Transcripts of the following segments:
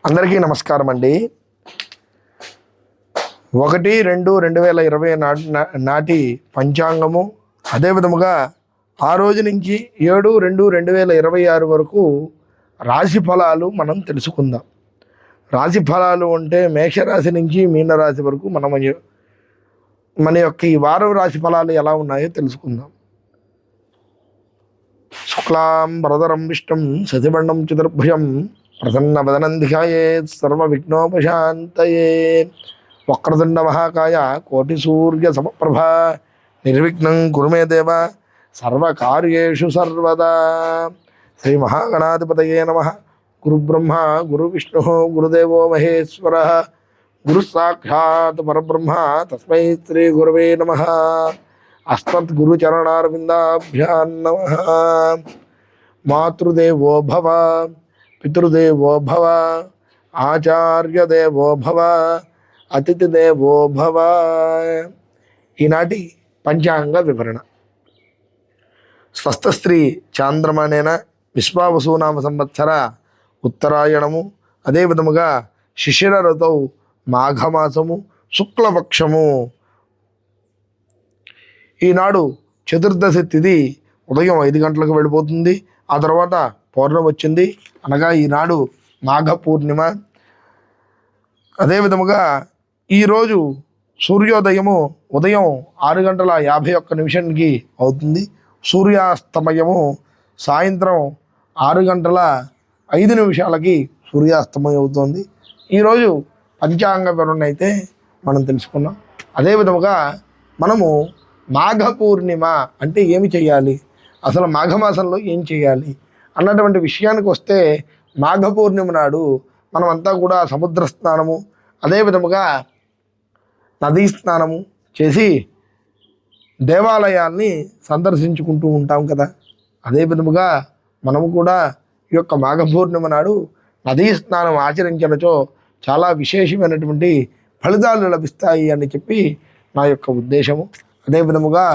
అందరికీ నమస్కారం అండి. 1-2-2020 నాటి పంచాంగము, అదే విధముగా ఆ రోజు నుంచి 7-2-2026 వరకు రాశి ఫలాలు మనం తెలుసుకుందాం. రాశి ఫలాలు అంటే మేషరాశి నుంచి మీనరాశి వరకు మన యొక్క ఈ వారం రాశి ఫలాలు ఎలా ఉన్నాయో తెలుసుకుందాం. శుక్లాం వరదరం విష్ణుం శశివర్ణం చతుర్భుజం ప్రసన్న వదనం ధ్యాయేత్ సర్వ విఘ్నోపశాంతయే. వక్రతుండ మహాకాయ కోటి సూర్య సమప్రభ నిర్విఘ్నం కురు మే దేవ సర్వకార్యేషు సర్వదా. శ్రీ మహాగణాధిపతయే నమః. గురు బ్రహ్మ గురు విష్ణు గురుదేవో మహేశ్వర గురు సాక్షాత్ పరబ్రహ్మ తస్మై శ్రీ గురవే నమః. అస్మత్ గురు చరణారవిందాభ్యాం నమః. మాతృదేవో భవ, పితృదేవో భవ, ఆచార్యదేవో భవ, అతిథిదేవో భవ. ఈనాటి పంచాంగ వివరణ. స్వస్థశ్రీ చాంద్రమానేన విశ్వావసునామ సంవత్సర ఉత్తరాయణము, అదే విధముగా శిశిర ఋతౌ మాఘమాసము శుక్లపక్షము. ఈనాడు చతుర్దశి తిథి ఉదయం 5 గంటలకు వెళ్ళిపోతుంది. ఆ తర్వాత పౌర్ణమి వచ్చింది, అనగా ఈనాడు మాఘ పూర్ణిమ. అదే విధముగా ఈరోజు సూర్యోదయము ఉదయం 6:51 అవుతుంది. సూర్యాస్తమయము సాయంత్రం 6:05 సూర్యాస్తమయం అవుతుంది. ఈరోజు పంచాంగ వివరణ అయితే మనం తెలుసుకున్నాం. అదే విధముగా మనము మాఘ పూర్ణిమ అంటే ఏమి చేయాలి, అసలు మాఘమాసంలో ఏం చేయాలి అన్నటువంటి విషయానికి వస్తే, మాఘ పూర్ణిమ నాడు మనమంతా కూడా సముద్ర స్నానము, అదే విధముగా నదీ స్నానము చేసి దేవాలయాల్ని సందర్శించుకుంటూ ఉంటాం కదా. అదే విధముగా మనము కూడా ఈ యొక్క మాఘ పూర్ణిమ నాడు నదీ స్నానం ఆచరించినచో చాలా విశేషమైనటువంటి ఫలితాలు లభిస్తాయి అని చెప్పి నా యొక్క ఉద్దేశము. అదే విధముగా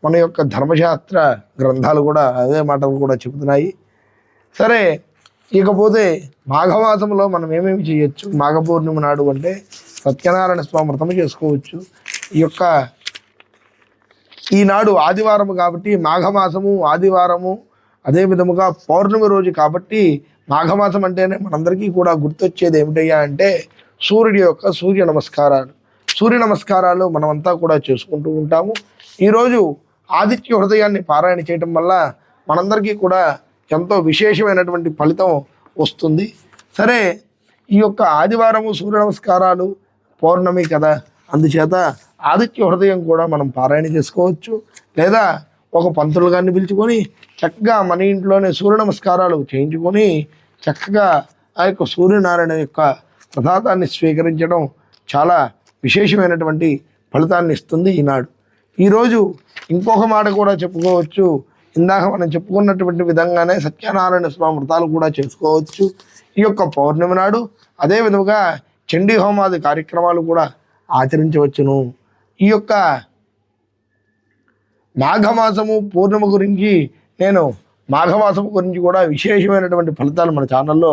మన యొక్క ధర్మశాస్త్ర గ్రంథాలు కూడా అదే మాటలు కూడా చెబుతున్నాయి. సరే, ఇకపోతే మాఘమాసంలో మనం ఏమేమి చేయొచ్చు మాఘ పూర్ణిమ నాడు అంటే, సత్యనారాయణ స్వామి వ్రతం చేసుకోవచ్చు. ఈనాడు ఆదివారము కాబట్టి మాఘమాసము ఆదివారము, అదే విధముగా పౌర్ణమి రోజు కాబట్టి మాఘమాసం అంటేనే మనందరికీ కూడా గుర్తొచ్చేది ఏమిటయ్యా అంటే సూర్యుడి యొక్క సూర్య నమస్కారాలు మనమంతా కూడా చేసుకుంటూ ఉంటాము. ఈరోజు ఆదిత్య హృదయాన్ని పారాయణ చేయటం వల్ల మనందరికీ కూడా ఎంతో విశేషమైనటువంటి ఫలితం వస్తుంది. సరే, ఈ యొక్క ఆదివారము సూర్య నమస్కారాలు పౌర్ణమి కదా, అందుచేత ఆదిత్య హృదయం కూడా మనం పారాయణ చేసుకోవచ్చు. లేదా ఒక పంతులు గారిని పిలుచుకొని చక్కగా మన ఇంట్లోనే సూర్య నమస్కారాలు చేయించుకొని చక్కగా ఆ యొక్క సూర్యనారాయణ యొక్క ప్రసాదాన్ని స్వీకరించడం చాలా విశేషమైనటువంటి ఫలితాన్ని ఇస్తుంది ఈనాడు. ఈరోజు ఇంకొక మాట కూడా చెప్పుకోవచ్చు. ఇందాక మనం చెప్పుకున్నటువంటి విధంగానే సత్యనారాయణ స్వామి వ్రతాలు కూడా చేసుకోవచ్చు ఈ యొక్క పౌర్ణమి నాడు. అదే విధముగా చండీ హోమాది కార్యక్రమాలు కూడా ఆచరించవచ్చును. ఈ యొక్క మాఘమాసము పూర్ణిమ గురించి నేను మాఘమాసం గురించి కూడా విశేషమైనటువంటి ఫలితాలు మన ఛానల్లో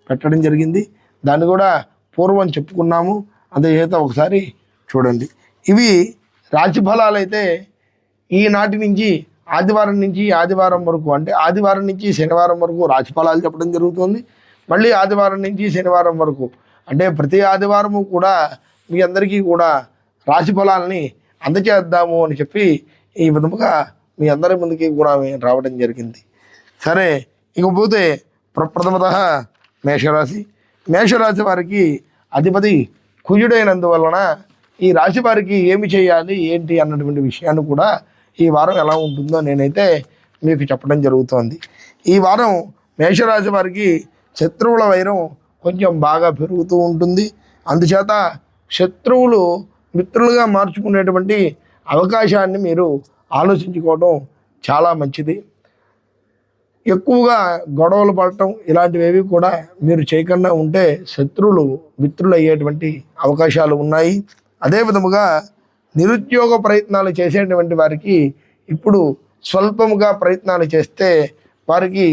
పెట్టడం జరిగింది. దాన్ని కూడా పూర్వం చెప్పుకున్నాము, అందుచేత ఒకసారి చూడండి. ఇవి రాశి ఫలాలు అయితే ఈనాటి నుంచి ఆదివారం వరకు, అంటే ఆదివారం నుంచి శనివారం వరకు రాశి ఫలాలు చెప్పడం జరుగుతుంది. మళ్ళీ ఆదివారం నుంచి శనివారం వరకు, అంటే ప్రతి ఆదివారము కూడా మీ అందరికీ కూడా రాశి ఫలాల్ని అందచేద్దాము అని చెప్పి ఈ విధముగా మీ అందరి ముందుకి కూడా రావడం జరిగింది. సరే, ఇకపోతే ప్రథమత మేషరాశి వారికి అధిపతి కుజుడైనందువలన ఈ రాశి వారికి ఏమి చేయాలి ఏంటి అన్నటువంటి విషయాన్ని కూడా ఈ వారం ఎలా ఉంటుందో నేనైతే మీకు చెప్పడం జరుగుతోంది. ఈ వారం మేషరాశి వారికి శత్రువుల వైరం కొంచెం బాగా పెరుగుతూ ఉంటుంది. అందుచేత శత్రువులు మిత్రులుగా మార్చుకునేటువంటి అవకాశాన్ని మీరు ఆలోచించుకోవడం చాలా మంచిది. ఎక్కువగా గొడవలు పడటం ఇలాంటివి కూడా మీరు చేయకుండా ఉంటే శత్రువులు మిత్రులు అయ్యేటువంటి అవకాశాలు ఉన్నాయి. అదే విధముగా నిరుద్యోగ ప్రయత్నాలు చేసేటువంటి వారికి ఇప్పుడు స్వల్పముగా ప్రయత్నాలు చేస్తే వారికి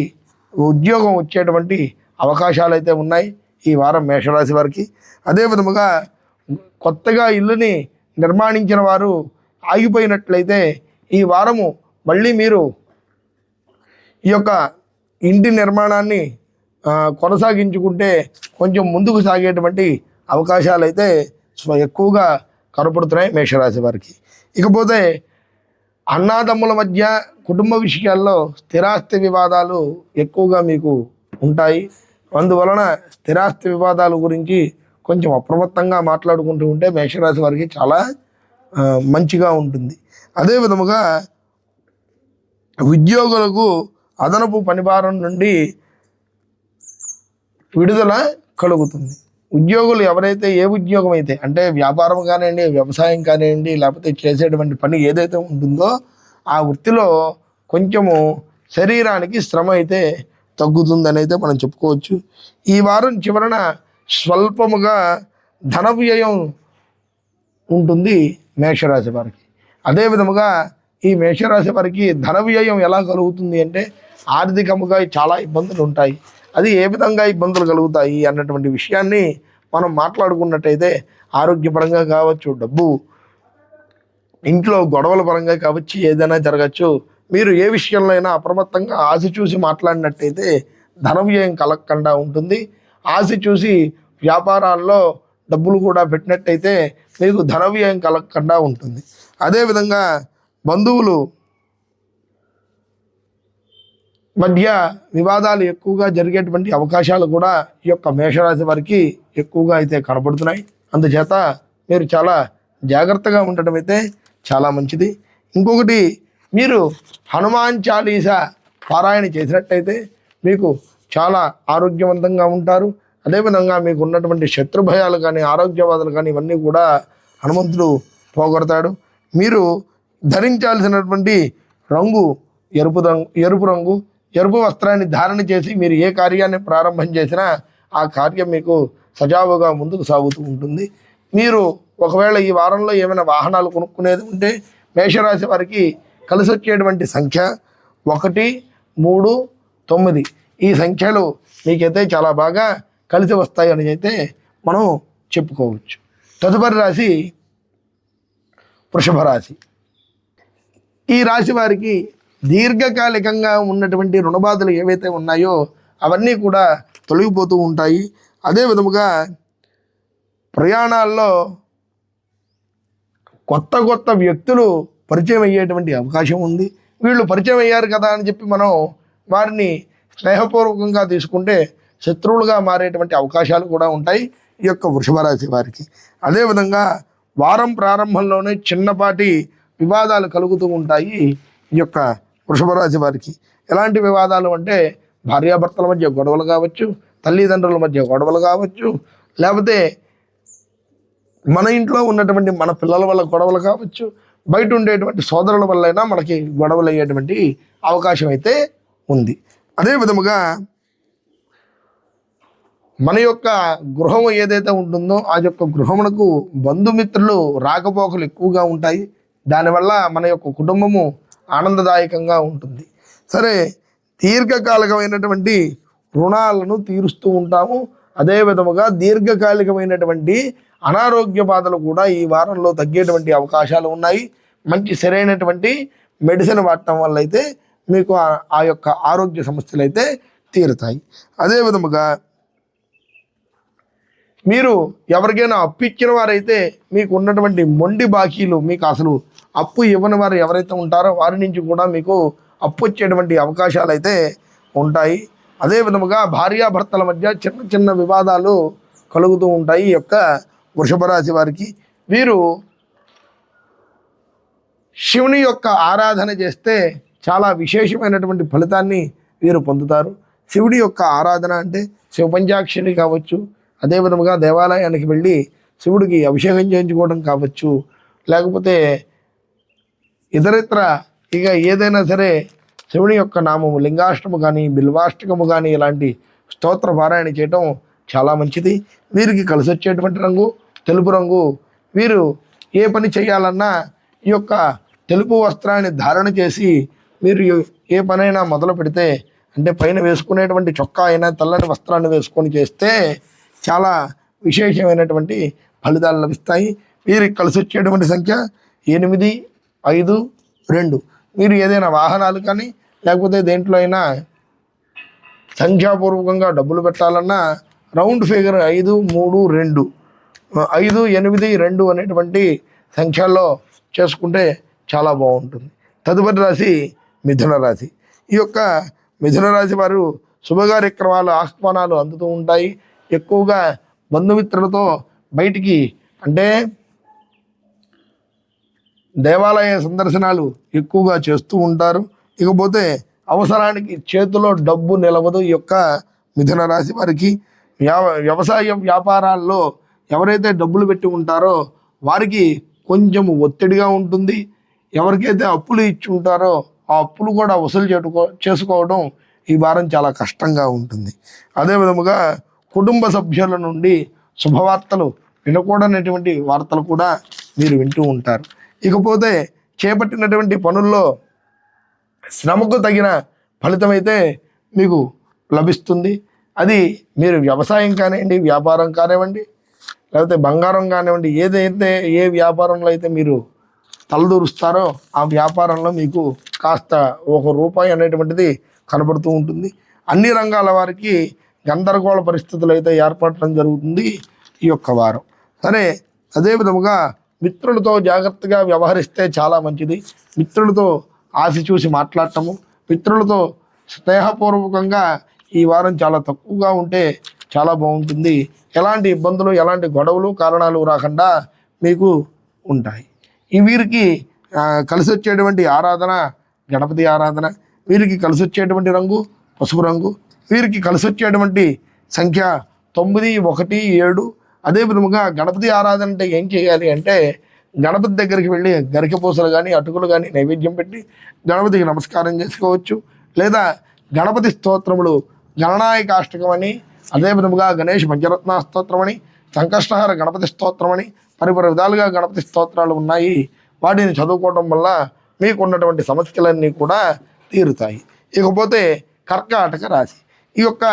ఉద్యోగం వచ్చేటువంటి అవకాశాలు అయితే ఉన్నాయి. ఈ వారం మేషరాశి వారికి. అదే విధముగా కొత్తగా ఇల్లుని నిర్మాణించిన వారు ఆగిపోయినట్లయితే ఈ వారము మళ్ళీ మీరు ఈ యొక్క ఇంటి నిర్మాణాన్ని కొనసాగించుకుంటే కొంచెం ముందుకు సాగేటువంటి అవకాశాలు అయితే ఎక్కువగా కనపడుతున్నాయి మేషరాశి వారికి. ఇకపోతే అన్నాదమ్ముల మధ్య కుటుంబ విషయాల్లో స్థిరాస్తి వివాదాలు ఎక్కువగా మీకు ఉంటాయి. అందువలన స్థిరాస్తి వివాదాల గురించి కొంచెం అప్రమత్తంగా మాట్లాడుకుంటూ ఉంటే మేషరాశి వారికి చాలా మంచిగా ఉంటుంది. అదే విధముగా ఉద్యోగులకు అదనపు పనిభారం నుండి విడుదల కలుగుతుంది. ఉద్యోగులు ఎవరైతే ఏ ఉద్యోగం అయితే అంటే వ్యాపారం కానివ్వండి, వ్యవసాయం కానివ్వండి, లేకపోతే చేసేటువంటి పని ఏదైతే ఉంటుందో ఆ వృత్తిలో కొంచెము శరీరానికి శ్రమ అయితే తగ్గుతుందని అయితే మనం చెప్పుకోవచ్చు. ఈ వారం చివరన స్వల్పముగా ధన వ్యయం ఉంటుంది మేషరాశి వారికి. అదే విధముగా ఈ మేషరాశి వారికి ధన వ్యయం ఎలా కలుగుతుంది అంటే ఆర్థికముగా చాలా ఇబ్బందులు ఉంటాయి. అది ఏ విధంగా ఇబ్బందులు కలుగుతాయి అన్నటువంటి విషయాన్ని మనం మాట్లాడుకున్నట్టయితే ఆరోగ్యపరంగా కావచ్చు, డబ్బు ఇంట్లో గొడవల పరంగా కావచ్చు, ఏదైనా జరగచ్చు. మీరు ఏ విషయంలో అయినా అప్రమత్తంగా ఆశ చూసి మాట్లాడినట్టయితే ధన వ్యయం కలగకుండా ఉంటుంది. ఆశ చూసి వ్యాపారాల్లో డబ్బులు కూడా పెట్టినట్టయితే మీకు ధన వ్యయం కలగకుండా ఉంటుంది. అదేవిధంగా బంధువులు మధ్య వివాదాలు ఎక్కువగా జరిగేటువంటి అవకాశాలు కూడా ఈ యొక్క మేషరాశి వారికి ఎక్కువగా అయితే కనబడుతున్నాయి. అందుచేత మీరు చాలా జాగ్రత్తగా ఉండటం అయితే చాలా మంచిది. ఇంకొకటి, మీరు హనుమాన్ చాలీసా పారాయణ చేసినట్టయితే మీకు చాలా ఆరోగ్యవంతంగా ఉంటారు. అదేవిధంగా మీకు ఉన్నటువంటి శత్రు భయాలు కానీ, ఆరోగ్య బాధలు కానీ ఇవన్నీ కూడా హనుమంతుడు పోగొడతాడు. మీరు ధరించాల్సినటువంటి రంగు ఎరుపు రంగు. ఎరుపు వస్త్రాన్ని ధారణ చేసి మీరు ఏ కార్యాన్ని ప్రారంభం చేసినా ఆ కార్యం మీకు సజావుగా ముందుకు సాగుతూ ఉంటుంది. మీరు ఒకవేళ ఈ వారంలో ఏమైనా వాహనాలు కొనుక్కునేది ఉంటే మేషరాశి వారికి కలిసి వచ్చేటువంటి సంఖ్య 1, 3, 9 ఈ సంఖ్యలు మీకైతే చాలా బాగా కలిసి వస్తాయని అయితే మనం చెప్పుకోవచ్చు. తదుపరి రాశి వృషభ రాశి. ఈ రాశి వారికి దీర్ఘకాలికంగా ఉన్నటువంటి రుణబాధలు ఏవైతే ఉన్నాయో అవన్నీ కూడా తొలగిపోతూ ఉంటాయి. అదే విధముగా ప్రయాణాల్లో కొత్త వ్యక్తులు పరిచయం అయ్యేటువంటి అవకాశం ఉంది. వీళ్ళు పరిచయం అయ్యారు కదా అని చెప్పి మనం వారిని స్నేహపూర్వకంగా తీసుకుంటే శత్రువులుగా మారేటువంటి అవకాశాలు కూడా ఉంటాయి ఈ యొక్క వృషభ రాశి వారికి. అదేవిధంగా వారం ప్రారంభంలోనే చిన్నపాటి వివాదాలు కలుగుతూ ఉంటాయి ఈ యొక్క వృషభ రాశి వారికి. ఎలాంటి వివాదాలు అంటే భార్యాభర్తల మధ్య గొడవలు కావచ్చు, తల్లిదండ్రుల మధ్య గొడవలు కావచ్చు, లేకపోతే మన ఇంట్లో ఉన్నటువంటి మన పిల్లల వల్ల గొడవలు కావచ్చు, బయట ఉండేటువంటి సోదరుల వల్లైనా మనకి గొడవలు అయ్యేటువంటి అవకాశం అయితే ఉంది. అదే విధముగా మన యొక్క గృహం ఏదైతే ఉంటుందో ఆ యొక్క గృహమునకు బంధుమిత్రులు రాకపోకలు ఎక్కువగా ఉంటాయి. దానివల్ల మన యొక్క కుటుంబము ఆనందదాయకంగా ఉంటుంది. సరే, దీర్ఘకాలికమైనటువంటి రుణాలను తీరుస్తూ ఉంటాము. అదే విధముగా దీర్ఘకాలికమైనటువంటి అనారోగ్య బాధలు కూడా ఈ వారంలో తగ్గేటువంటి అవకాశాలు ఉన్నాయి. మంచి సరైనటువంటి మెడిసిన్ వాడటం వల్ల అయితే మీకు ఆ యొక్క ఆరోగ్య సమస్యలు అయితే తీరుతాయి. అదే విధముగా మీరు ఎవరికైనా అప్పు ఇచ్చిన వారైతే మీకు ఉన్నటువంటి మొండి బాకీలు, మీకు అసలు అప్పు ఇవ్వని వారు ఎవరైతే ఉంటారో వారి నుంచి కూడా మీకు అప్పు వచ్చేటువంటి అవకాశాలు అయితే ఉంటాయి. అదే విధముగా భార్యాభర్తల మధ్య చిన్న వివాదాలు కలుగుతూ ఉంటాయి ఈ యొక్క వృషభ రాశి వారికి. వీరు శివుని యొక్క ఆరాధన చేస్తే చాలా విశేషమైనటువంటి ఫలితాన్ని వీరు పొందుతారు. శివుడి యొక్క ఆరాధన అంటే శివ పంచాక్షరి కావచ్చు, అదే విధముగా దేవాలయానికి వెళ్ళి శివుడికి అభిషేకం చేయించుకోవడం కావచ్చు, లేకపోతే ఇతరిత్ర ఇక ఏదైనా సరే శివుని యొక్క నామము లింగాష్టము కానీ, బిల్వాష్టకము కానీ ఇలాంటి స్తోత్ర పారాయణ చేయటం చాలా మంచిది. వీరికి కలిసి వచ్చేటువంటి రంగు తెలుపు రంగు. వీరు ఏ పని చేయాలన్నా ఈ యొక్క తెలుపు వస్త్రాన్ని ధారణ చేసి మీరు ఏ పనైనా మొదలు పెడితే, అంటే పైన వేసుకునేటువంటి చొక్కా అయినా తెల్లని వస్త్రాన్ని వేసుకొని చేస్తే చాలా విశేషమైనటువంటి ఫలితాలు లభిస్తాయి. వీరికి కలిసి వచ్చేటువంటి సంఖ్య 8, 5, 2. మీరు ఏదైనా వాహనాలు కానీ లేకపోతే దేంట్లో అయినా సంఖ్యాపూర్వకంగా డబ్బులు పెట్టాలన్నా రౌండ్ ఫిగర్ 5, 3, 2, 5, 8, 2 అనేటువంటి సంఖ్యల్లో చేసుకుంటే చాలా బాగుంటుంది. తదుపరి రాశి మిథున రాశి. ఈ యొక్క మిథున రాశి వారు శుభకార్యక్రమాలు ఆహ్వానాలు అందుతూ ఉంటాయి. ఎక్కువగా బంధుమిత్రులతో బయటికి అంటే దేవాలయ సందర్శనాలు ఎక్కువగా చేస్తూ ఉంటారు. ఇకపోతే అవసరానికి చేతిలో డబ్బు నిలవదు ఈ యొక్క మిథున రాశి వారికి. వ్యవసాయ వ్యాపారాల్లో ఎవరైతే డబ్బులు పెట్టి ఉంటారో వారికి కొంచెం ఒత్తిడిగా ఉంటుంది. ఎవరికైతే అప్పులు ఇచ్చి ఉంటారో ఆ అప్పులు కూడా వసూలు చేసుకోవడం ఈ వారం చాలా కష్టంగా ఉంటుంది. అదే విధముగా కుటుంబ సభ్యుల నుండి శుభవార్తలు వినకూడనటువంటి వార్తలు కూడా మీరు వింటూ ఉంటారు. ఇకపోతే చేపట్టినటువంటి పనుల్లో శ్రమకు తగిన ఫలితమైతే మీకు లభిస్తుంది. అది మీరు వ్యవసాయం కానివ్వండి, వ్యాపారం కానివ్వండి, లేకపోతే బంగారం కానివ్వండి, ఏ వ్యాపారంలో అయితే మీరు తలదూరుస్తారో ఆ వ్యాపారంలో మీకు కాస్త ₹1 అనేటువంటిది కనబడుతూ ఉంటుంది. అన్ని రంగాల వారికి గందరగోళ పరిస్థితులు అయితే ఏర్పడటం జరుగుతుంది ఈ యొక్క వారం. సరే, అదే విధముగా మిత్రులతో జాగ్రత్తగా వ్యవహరిస్తే చాలా మంచిది. మిత్రులతో ఆశ చూసి మాట్లాడటము, మిత్రులతో స్నేహపూర్వకంగా ఈ వారం చాలా తక్కువగా ఉంటే చాలా బాగుంటుంది. ఎలాంటి ఇబ్బందులు, ఎలాంటి గొడవలు, కారణాలు రాకుండా మీకు ఉంటాయి. ఈ వీరికి కలిసి వచ్చేటువంటి ఆరాధన గణపతి ఆరాధన. వీరికి కలిసి వచ్చేటువంటి రంగు పసుపు రంగు. వీరికి కలిసి వచ్చేటువంటి సంఖ్య 9, 1, 7. అదే విధముగా గణపతి ఆరాధన అంటే ఏం చేయాలి అంటే గణపతి దగ్గరికి వెళ్ళి గరిక పూసలు కానీ అటుకులు కానీ నైవేద్యం పెట్టి గణపతికి నమస్కారం చేసుకోవచ్చు. లేదా గణపతి స్తోత్రములు గణనాయకాష్టకం అని, అదే విధముగా గణేష్ పంచరత్న స్తోత్రం అని, సంకష్టహార గణపతి స్తోత్రం అని పరిపరి విధాలుగా గణపతి స్తోత్రాలు ఉన్నాయి. వాటిని చదువుకోవడం వల్ల మీకు ఉన్నటువంటి సమస్యలన్నీ కూడా తీరుతాయి. ఇకపోతే కర్కాటక రాశి. ఈ యొక్క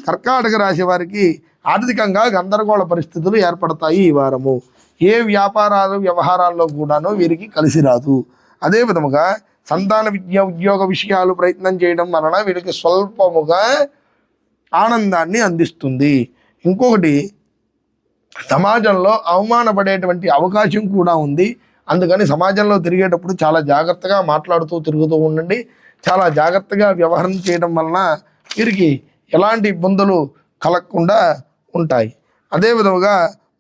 కర్కాటక రాశి వారికి ఆర్థికంగా గందరగోళ పరిస్థితులు ఏర్పడతాయి ఈ వారము. ఏ వ్యాపారాలు వ్యవహారాల్లో కూడాను వీరికి కలిసి రాదు. అదే విధముగా సంతాన విద్య ఉద్యోగ విషయాలు ప్రయత్నం చేయడం వలన వీరికి స్వల్పముగా ఆనందాన్ని అందిస్తుంది. ఇంకొకటి, సమాజంలో అవమానపడేటువంటి అవకాశం కూడా ఉంది. అందుకని సమాజంలో తిరిగేటప్పుడు చాలా జాగ్రత్తగా మాట్లాడుతూ తిరుగుతూ ఉండండి. చాలా జాగ్రత్తగా వ్యవహారం చేయడం వలన వీరికి ఎలాంటి ఇబ్బందులు కలగకుండా ఉంటాయి. అదే విధముగా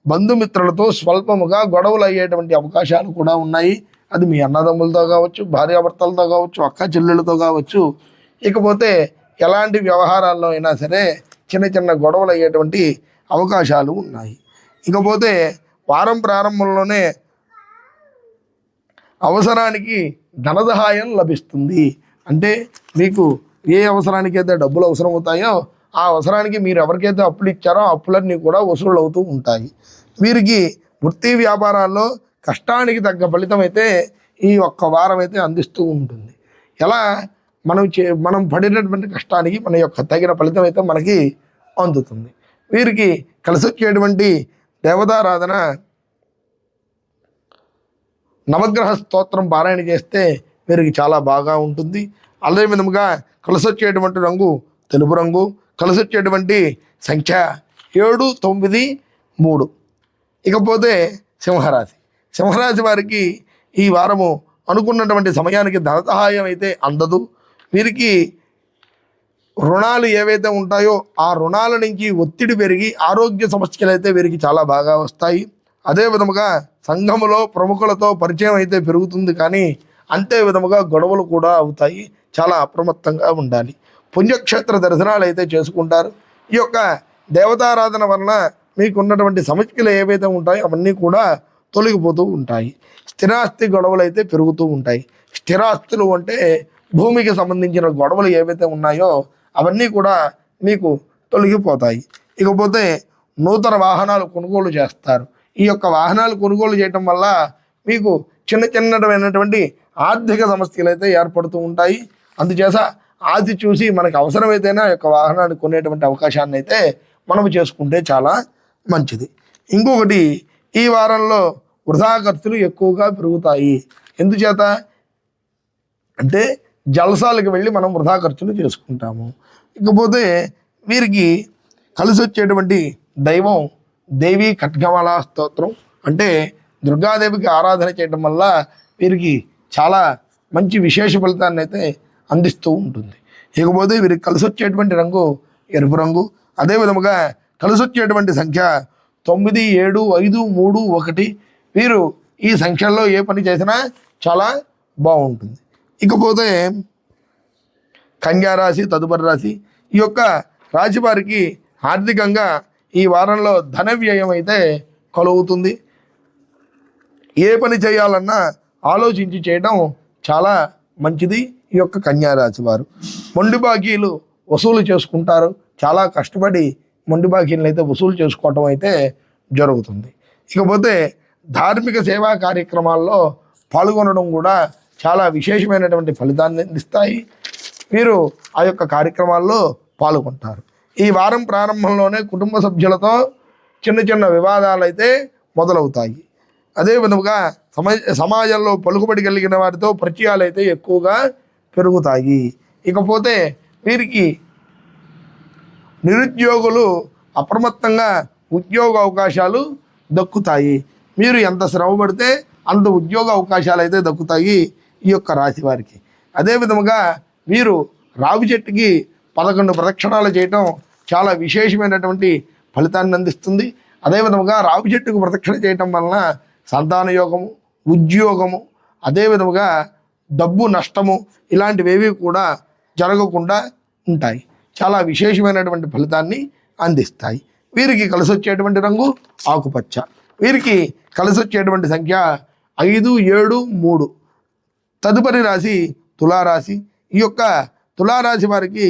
బంధుమిత్రులతో స్వల్పముగా గొడవలు అయ్యేటువంటి అవకాశాలు కూడా ఉన్నాయి. అది మీ అన్నదమ్ములతో కావచ్చు, భార్యాభర్తలతో కావచ్చు, అక్క చెల్లెళ్ళతో కావచ్చు. ఇకపోతే ఎలాంటి వ్యవహారాల్లో అయినా సరే చిన్న చిన్న గొడవలు అయ్యేటువంటి అవకాశాలు ఉన్నాయి. ఇకపోతే వారం ప్రారంభంలోనే అవసరానికి ధన సహాయం లభిస్తుంది. అంటే మీకు ఏ అవసరానికైతే డబ్బులు అవసరం అవుతాయో ఆ అవసరానికి మీరు ఎవరికైతే అప్పులు ఇచ్చారో ఆ అప్పులన్నీ కూడా వసూలు అవుతూ ఉంటాయి. వీరికి వృత్తి వ్యాపారాల్లో కష్టానికి తగ్గ ఫలితం అయితే ఈ ఒక్క వారం అయితే అందిస్తూ ఉంటుంది. ఎలా మనం పడినటువంటి కష్టానికి మన యొక్క తగిన ఫలితం అయితే మనకి అందుతుంది. వీరికి కలిసి వచ్చేటువంటి దేవతారాధన నవగ్రహ స్తోత్రం పారాయణ చేస్తే వీరికి చాలా బాగా ఉంటుంది. అదే విధముగా కలిసి వచ్చేటువంటి రంగు తెలుపు రంగు. కలిసి వచ్చేటువంటి సంఖ్య 7, 9, 3. ఇకపోతే సింహరాశి. సింహరాశి వారికి ఈ వారము అనుకున్నటువంటి సమయానికి ధన సహాయం అయితే అందదు. వీరికి రుణాలు ఏవైతే ఉంటాయో ఆ రుణాల నుంచి ఒత్తిడి పెరిగి ఆరోగ్య సమస్యలు అయితే వీరికి చాలా బాగా వస్తాయి. అదే విధముగా సంఘములో ప్రముఖులతో పరిచయం అయితే పెరుగుతుంది, కానీ అంతే విధముగా గొడవలు కూడా అవుతాయి. చాలా అప్రమత్తంగా ఉండాలి. పుణ్యక్షేత్ర దర్శనాలు అయితే చేసుకుంటారు. ఈ యొక్క దేవతారాధన వలన మీకు ఉన్నటువంటి సమస్యలు ఏవైతే ఉంటాయో అవన్నీ కూడా తొలగిపోతూ ఉంటాయి. స్థిరాస్తి గొడవలు అయితే పెరుగుతూ ఉంటాయి. స్థిరాస్తులు అంటే భూమికి సంబంధించిన గొడవలు ఏవైతే ఉన్నాయో అవన్నీ కూడా మీకు తొలగిపోతాయి. ఇకపోతే నూతన వాహనాలు కొనుగోలు చేస్తారు. ఈ యొక్క వాహనాలు కొనుగోలు చేయటం వల్ల మీకు చిన్నటువంటి ఆర్థిక సమస్యలు అయితే ఏర్పడుతూ ఉంటాయి. అందుచేత ఆది చూసి మనకు అవసరమైతేనే ఆ యొక్క వాహనాన్ని కొనేటువంటి అవకాశాన్ని అయితే మనం చేసుకుంటే చాలా మంచిది. ఇంకొకటి, ఈ వారంలో వృధా ఖర్చులు ఎక్కువగా పెరుగుతాయి. ఎందుచేత అంటే జలసాలకు వెళ్ళి మనం వృధా ఖర్చులు చేసుకుంటాము. ఇకపోతే వీరికి కలిసి వచ్చేటువంటి దైవం దేవి ఖడ్గమాల స్తోత్రం, అంటే దుర్గాదేవికి ఆరాధన చేయడం వల్ల వీరికి చాలా మంచి విశేష ఫలితాన్ని అయితే అందిస్తూ ఉంటుంది. ఇకపోతే వీరికి కలిసి వచ్చేటువంటి రంగు ఎరుపు రంగు. అదేవిధముగా కలిసి వచ్చేటువంటి సంఖ్య 9, 7, 5, 3, 1. వీరు ఈ సంఖ్యల్లో ఏ పని చేసినా చాలా బాగుంటుంది. ఇకపోతే కన్యా రాశి తదుపరి రాశి. ఈ యొక్క రాశి వారికి ఆర్థికంగా ఈ వారంలో ధన వ్యయం అయితే కలుగుతుంది. ఏ పని చేయాలన్నా ఆలోచించి చేయడం చాలా మంచిది. ఈ యొక్క కన్యా రాశి వారు మొండి బాకీలు వసూలు చేసుకుంటారు. చాలా కష్టపడి మొండి బాకీలను అయితే వసూలు చేసుకోవటం అయితే జరుగుతుంది. ఇకపోతే ధార్మిక సేవా కార్యక్రమాల్లో పాల్గొనడం కూడా చాలా విశేషమైనటువంటి ఫలితాన్ని ఇస్తాయి. వీరు ఆ యొక్క కార్యక్రమాల్లో పాల్గొంటారు. ఈ వారం ప్రారంభంలోనే కుటుంబ సభ్యులతో చిన్న చిన్న వివాదాలు అయితే మొదలవుతాయి. అదేవిధంగా సమాజంలో పలుకుబడి కలిగిన వారితో పరిచయాలు అయితే ఎక్కువగా పెరుగుతాయి. ఇకపోతే వీరికి నిరుద్యోగులు అప్రమత్తంగా ఉద్యోగ అవకాశాలు దక్కుతాయి. మీరు ఎంత శ్రమ పడితే అంత ఉద్యోగ అవకాశాలు అయితే దక్కుతాయి ఈ యొక్క రాశి వారికి. అదేవిధముగా వీరు రావి చెట్టుకి 11 ప్రదక్షిణాలు చేయటం చాలా విశేషమైనటువంటి ఫలితాన్ని అందిస్తుంది. అదేవిధముగా రావి చెట్టుకు ప్రదక్షిణ చేయటం వలన సంతాన యోగము, ఉద్యోగము, అదేవిధముగా డబ్బు నష్టము ఇలాంటివేవి కూడా జరగకుండా ఉంటాయి. చాలా విశేషమైనటువంటి ఫలితాన్ని అందిస్తాయి. వీరికి కలిసి వచ్చేటువంటి రంగు ఆకుపచ్చ. వీరికి కలిసి వచ్చేటువంటి సంఖ్య 5, 7, 3. తదుపరి రాశి తులారాశి. ఈ యొక్క తులారాశి వారికి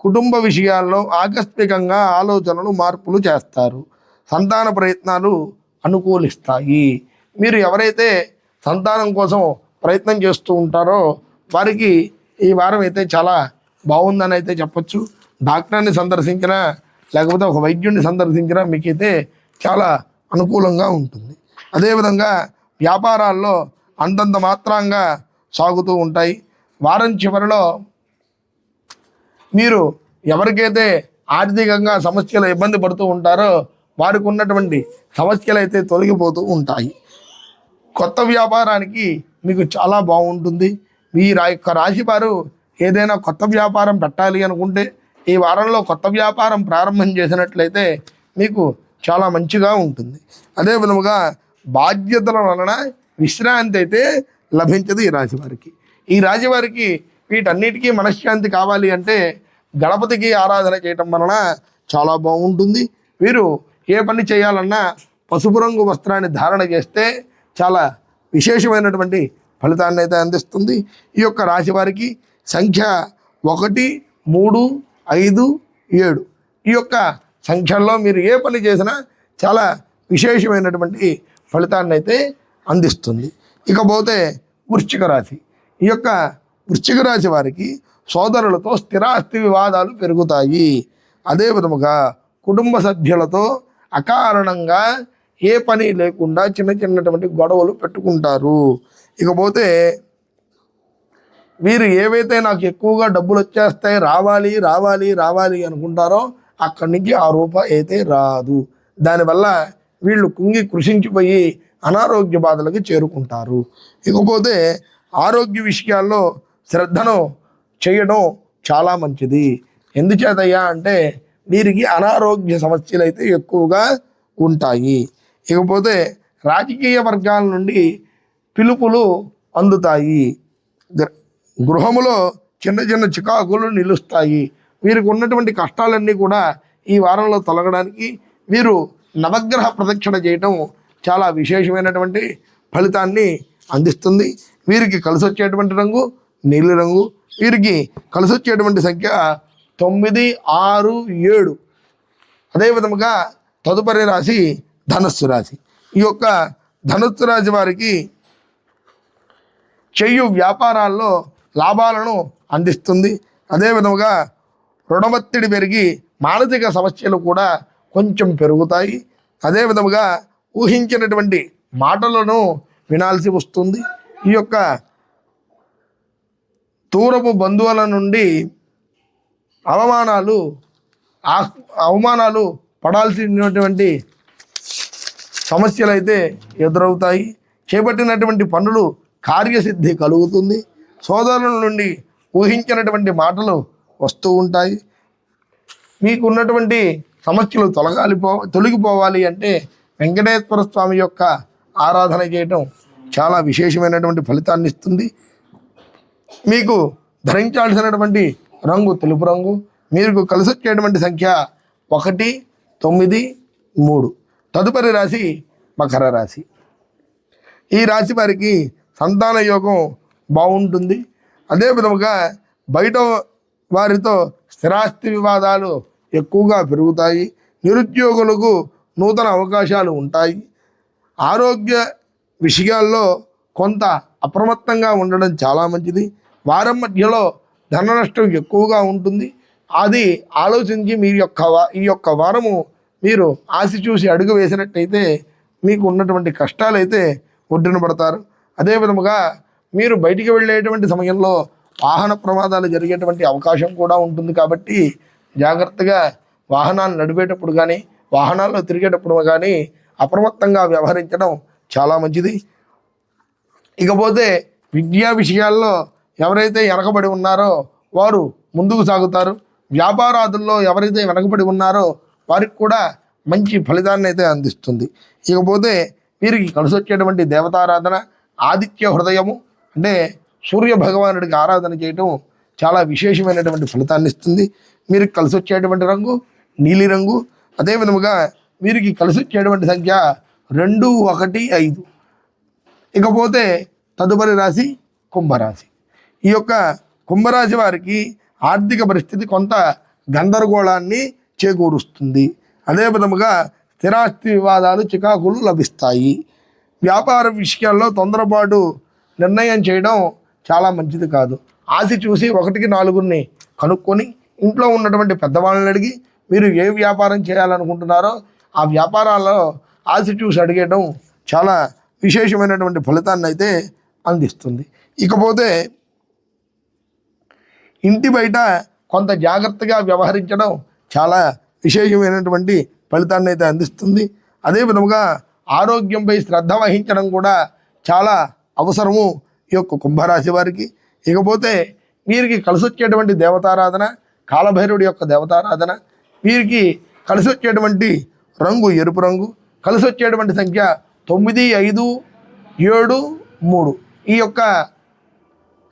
కుటుంబ విషయాల్లో ఆకస్మికంగా ఆలోచనలు మార్పులు చేస్తారు. సంతాన ప్రయత్నాలు అనుకూలిస్తాయి. మీరు ఎవరైతే సంతానం కోసం ప్రయత్నం చేస్తూ ఉంటారో వారికి ఈ వారం అయితే చాలా బాగుందని అయితే చెప్పచ్చు. డాక్టర్ని సందర్శించినా లేకపోతే ఒక వైద్యుడిని సందర్శించినా మీకైతే చాలా అనుకూలంగా ఉంటుంది. అదేవిధంగా వ్యాపారాల్లో అంతంత మాత్రంగా సాగుతూ ఉంటాయి. వారం చివరిలో మీరు ఎవరికైతే ఆర్థికంగా సమస్యలు ఇబ్బంది పడుతూ ఉంటారో వారికి ఉన్నటువంటి సమస్యలు అయితే తొలగిపోతూ ఉంటాయి. కొత్త వ్యాపారానికి మీకు చాలా బాగుంటుంది. మీ యొక్క రాశి వారు ఏదైనా కొత్త వ్యాపారం పెట్టాలి అనుకుంటే ఈ వారంలో కొత్త వ్యాపారం ప్రారంభం చేసినట్లయితే మీకు చాలా మంచిగా ఉంటుంది. అదే విధముగా బాధ్యతల వలన విశ్రాంతి అయితే లభించదు ఈ రాశి వారికి. ఈ రాశి వారికి వీటన్నిటికీ మనశ్శాంతి కావాలి అంటే గణపతికి ఆరాధన చేయటం వలన చాలా బాగుంటుంది. వీరు ఏ పని చేయాలన్నా పసుపు రంగు వస్త్రాన్ని ధారణ చేస్తే చాలా విశేషమైనటువంటి ఫలితాన్ని అయితే అందిస్తుంది. ఈ యొక్క రాశి వారికి సంఖ్య 1, 3, 5, 7 ఈ యొక్క సంఖ్యల్లో మీరు ఏ పని చేసినా చాలా విశేషమైనటువంటి ఫలితాన్ని అయితే అందిస్తుంది. ఇకపోతే వృశ్చిక రాశి. ఈ యొక్క వృశ్చిక రాశి వారికి సోదరులతో స్థిరాస్తి వివాదాలు పెరుగుతాయి. అదే విధముగా కుటుంబ సభ్యులతో అకారణంగా ఏ పని లేకుండా చిన్నటువంటి గొడవలు పెట్టుకుంటారు. ఇకపోతే వీరు ఏవైతే నాకు ఎక్కువగా డబ్బులు వచ్చేస్తాయి, రావాలి రావాలి రావాలి అనుకుంటారో అక్కడి నుంచి ఆ రూపాయి అయితే రాదు. దానివల్ల వీళ్ళు కుంగి కృషించిపోయి అనారోగ్య బాధలకు చేరుకుంటారు. ఇకపోతే ఆరోగ్య విషయాల్లో శ్రద్ధను చేయడం చాలా మంచిది. ఎందుచేతయ్యా అంటే వీరికి అనారోగ్య సమస్యలు అయితే ఎక్కువగా ఉంటాయి. ఇకపోతే రాజకీయ వర్గాల నుండి పిలుపులు అందుతాయి. గృహములో చిన్న చికాకులు నిలుస్తాయి. వీరికి ఉన్నటువంటి కష్టాలన్నీ కూడా ఈ వారంలో తొలగడానికి వీరు నవగ్రహ ప్రదక్షిణ చేయటం చాలా విశేషమైనటువంటి ఫలితాన్ని అందిస్తుంది. వీరికి కలిసి వచ్చేటువంటి రంగు నీలి రంగు. వీరికి కలిసి వచ్చేటువంటి సంఖ్య 9, 6, 7. అదేవిధముగా తదుపరి రాశి ధనస్సు రాశి. ఈ యొక్క ధనస్సు రాశి వారికి చేయు వ్యాపారాల్లో లాభాలను అందిస్తుంది. అదేవిధముగా రుణమొత్తిడి పెరిగి మానసిక సమస్యలు కూడా కొంచెం పెరుగుతాయి. అదే విధముగా ఊహించినటువంటి మాటలను వినాల్సి వస్తుంది. ఈ యొక్క దూరపు బంధువుల నుండి అవమానాలు పడాల్సినటువంటి సమస్యలు అయితే ఎదురవుతాయి. చేపట్టినటువంటి పనులు కార్యసిద్ధి కలుగుతుంది. సోదరుల నుండి ఊహించినటువంటి మాటలు వస్తూ ఉంటాయి. మీకున్నటువంటి సమస్యలు తొలగిపోవాలి అంటే వెంకటేశ్వర స్వామి యొక్క ఆరాధన చేయటం చాలా విశేషమైనటువంటి ఫలితాన్ని ఇస్తుంది. మీకు ధరించాల్సినటువంటి రంగు తెలుపు రంగు. మీకు కలిసి వచ్చేటువంటి సంఖ్య 1, 9, 3. తదుపరి రాశి మకర రాశి. ఈ రాశి వారికి సంతాన యోగం బాగుంటుంది. అదే విధముగా బయట వారితో స్థిరాస్తి వివాదాలు ఎక్కువగా పెరుగుతాయి. నిరుద్యోగులకు నూతన అవకాశాలు ఉంటాయి. ఆరోగ్య విషయాల్లో కొంత అప్రమత్తంగా ఉండడం చాలా మంచిది. వారం మధ్యలో ధన నష్టం ఎక్కువగా ఉంటుంది. అది ఆలోచించి ఈ యొక్క వారము మీరు ఆశ చూసి అడుగు వేసినట్టయితే మీకు ఉన్నటువంటి కష్టాలైతే ఒడ్డున పడతారు. అదే విధముగా మీరు బయటికి వెళ్ళేటువంటి సమయంలో వాహన ప్రమాదాలు జరిగేటువంటి అవకాశం కూడా ఉంటుంది. కాబట్టి జాగ్రత్తగా వాహనాలు నడిపేటప్పుడు కానీ వాహనాల్లో తిరిగేటప్పుడు కానీ అప్రమత్తంగా వ్యవహరించడం చాలా మంచిది. ఇకపోతే విద్యా విషయాల్లో ఎవరైతే వెనకబడి ఉన్నారో వారు ముందుకు సాగుతారు. వ్యాపారాదుల్లో ఎవరైతే వెనకబడి ఉన్నారో వారికి కూడా మంచి ఫలితాన్ని అయితే అందిస్తుంది. ఇకపోతే వీరికి కలిసి వచ్చేటువంటి దేవతారాధన ఆదిత్య హృదయము అంటే సూర్య భగవానుడికి ఆరాధన చేయటం చాలా విశేషమైనటువంటి ఫలితాన్ని ఇస్తుంది. వీరికి కలిసి వచ్చేటువంటి రంగు నీలిరంగు. అదే విధముగా వీరికి కలిసి వచ్చేటువంటి సంఖ్య 2, 1, 5. ఇకపోతే తదుపరి రాశి కుంభరాశి. ఈ యొక్క కుంభరాశి వారికి ఆర్థిక పరిస్థితి కొంత గందరగోళాన్ని చేకూరుస్తుంది. అదే విధముగా స్థిరాస్తి వివాదాలు చికాకులు లభిస్తాయి. వ్యాపార విషయాల్లో తొందరపాటు నిర్ణయం చేయడం చాలా మంచిది కాదు. ఆశ చూసి 1కి 4 కనుక్కొని ఇంట్లో ఉన్నటువంటి పెద్దవాళ్ళని అడిగి మీరు ఏ వ్యాపారం చేయాలనుకుంటున్నారో ఆ వ్యాపారాల్లో ఆశ చూసి అడిగేయడం చాలా విశేషమైనటువంటి ఫలితాన్ని అయితే అందిస్తుంది. ఇకపోతే ఇంటి బయట కొంత జాగ్రత్తగా వ్యవహరించడం చాలా విశేషమైనటువంటి ఫలితాన్ని అయితే అందిస్తుంది. అదే విధముగా ఆరోగ్యంపై శ్రద్ధ వహించడం కూడా చాలా అవసరము ఈ యొక్క కుంభరాశి వారికి. ఇకపోతే వీరికి కలిసి వచ్చేటువంటి దేవతారాధన కాలభైరవుడి యొక్క దేవతారాధన. వీరికి కలిసి వచ్చేటువంటి రంగు ఎరుపు రంగు. కలిసి వచ్చేటువంటి సంఖ్య 9, 5, 7, 3. ఈ యొక్క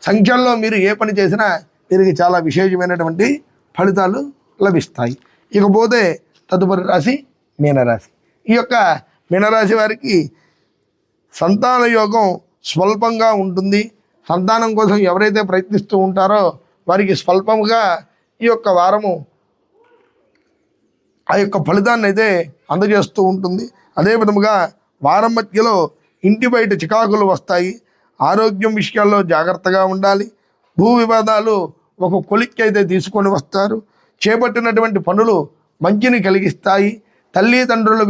సంఖ్యల్లో మీరు ఏ పని చేసినా వీరికి చాలా విశేషమైనటువంటి ఫలితాలు లభిస్తాయి. ఇకపోతే తదుపరి రాశి మీనరాశి. ఈ యొక్క మీనరాశి వారికి సంతాన యోగం స్వల్పంగా ఉంటుంది. సంతానం కోసం ఎవరైతే ప్రయత్నిస్తూ ఉంటారో వారికి స్వల్పంగా ఈ యొక్క వారము ఆ యొక్క ఫలితాన్ని అయితే అందజేస్తూ ఉంటుంది. అదే విధముగా వారం మధ్యలో ఇంటి బయట చికాకులు వస్తాయి. ఆరోగ్యం విషయాల్లో జాగ్రత్తగా ఉండాలి. భూ వివాదాలు ఒక కొలిక్కి అయితే తీసుకొని వస్తారు. చేపట్టినటువంటి పనులు మంచిని కలిగిస్తాయి. తల్లిదండ్రుల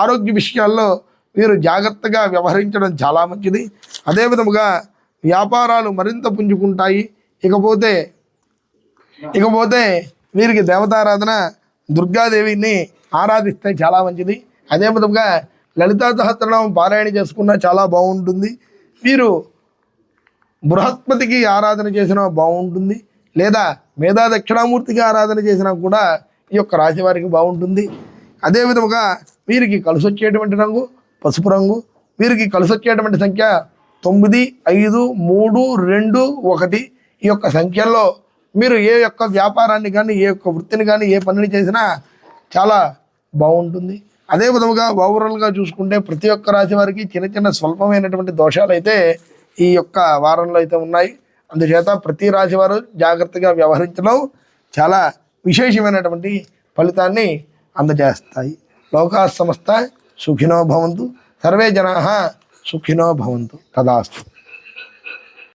ఆరోగ్య విషయాల్లో మీరు జాగ్రత్తగా వ్యవహరించడం చాలా మంచిది. అదే విధముగా వ్యాపారాలు మరింత పుంజుకుంటాయి. ఇకపోతే వీరికి దేవతారాధన దుర్గాదేవిని ఆరాధిస్తే చాలా మంచిది. అదే విధంగా లలితా సహస్రనామం పారాయణ చేసుకున్నా చాలా బాగుంటుంది. వీరు బృహస్పతికి ఆరాధన చేసినా బాగుంటుంది. లేదా మేధా దక్షిణామూర్తికి ఆరాధన చేసినా కూడా ఈ యొక్క రాశి వారికి బాగుంటుంది. అదే విధముగా వీరికి కలిసి వచ్చేటువంటి రంగు పసుపు రంగు. వీరికి కలిసి వచ్చేటువంటి సంఖ్య 9, 5, 3, 2, 1. ఈ యొక్క సంఖ్యల్లో మీరు ఏ యొక్క వ్యాపారాన్ని కానీ ఏ యొక్క వృత్తిని కానీ ఏ పనిని చేసినా చాలా బాగుంటుంది. అదే విధముగా ఓవరాల్గా చూసుకుంటే ప్రతి ఒక్క రాశి వారికి చిన్న చిన్న స్వల్పమైనటువంటి దోషాలు అయితే ఈ యొక్క వారంలో అయితే ఉన్నాయి. అందుచేత ప్రతి రాశి వారు జాగ్రత్తగా వ్యవహరించడం చాలా విశేషమైనటువంటి ఫలితాన్ని అందజేస్తాయి. లోకా సమస్త సుఖినో భవంతు. సర్వే జనాః సుఖినో భవంతు. తదాస్తు.